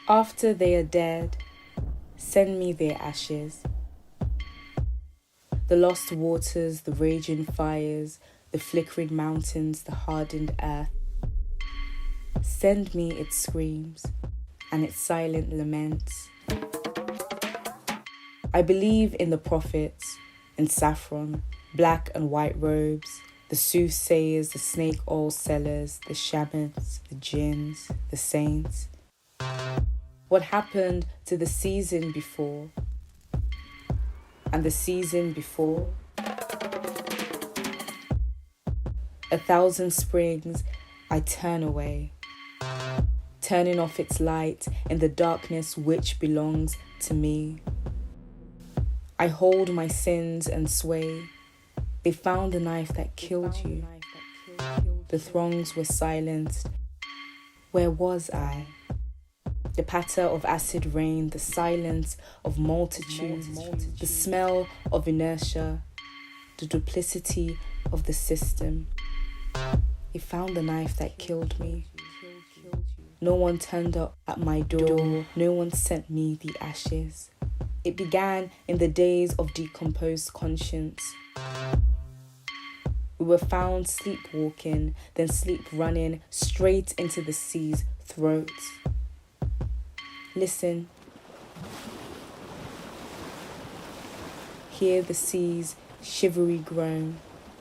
After they are dead, send me their ashes. The lost waters, the raging fires, the flickering mountains, the hardened earth. Send me its screams and its silent laments. I believe in the prophets, in saffron, black and white robes, the soothsayers, the snake oil sellers, the shamans, the jinns, the saints. What happened to the season before? And the season before? 1,000 springs, I turn away, turning off its light in the darkness which belongs to me. I hold my sins and sway. They found the knife that killed you. The throngs were silenced. Where was I? The patter of acid rain, the silence of multitudes, the smell of inertia, the duplicity of the system. They found the knife that killed me. No one turned up at my door. No one sent me the ashes. It began in the days of decomposed conscience. We were found sleepwalking, then sleep running straight into the sea's throat. Listen. Hear the sea's shivery groan.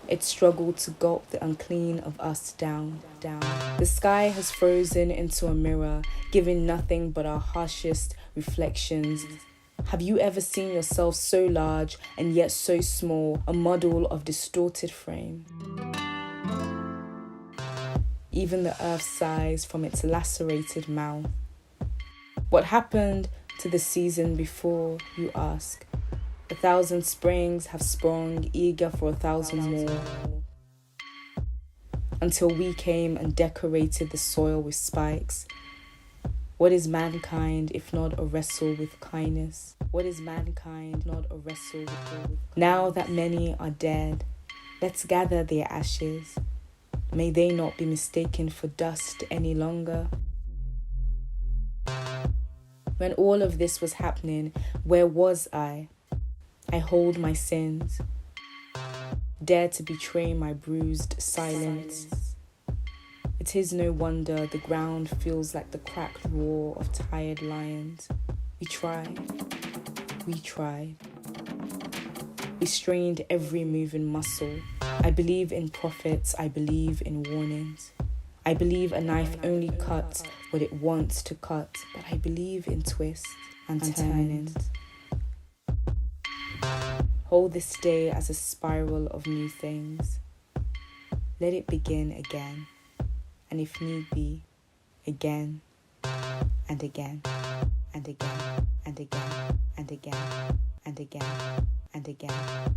It struggled to gulp the unclean of us down. The sky has frozen into a mirror, giving nothing but our harshest reflections. Have you ever seen yourself so large and yet so small, a model of distorted frame? Even the earth sighs from its lacerated mouth. What happened to the season before, you ask? 1,000 springs have sprung, eager for 1,000 more. Until we came and decorated the soil with spikes. What is mankind if not a wrestle with kindness? What is mankind not a wrestle with kindness? Now that many are dead, let's gather their ashes. May they not be mistaken for dust any longer. When all of this was happening, where was I? I hold my sins, dare to betray my bruised silence. It is no wonder the ground feels like the cracked roar of tired lions. We tried. We strained every moving muscle. I believe in prophets, I believe in warnings. I believe a knife only cuts what it wants to cut, but I believe in twists and turnings. Hold this day as a spiral of new things. Let it begin again, and if need be, again, and again, and again, and again, and again, and again, and again.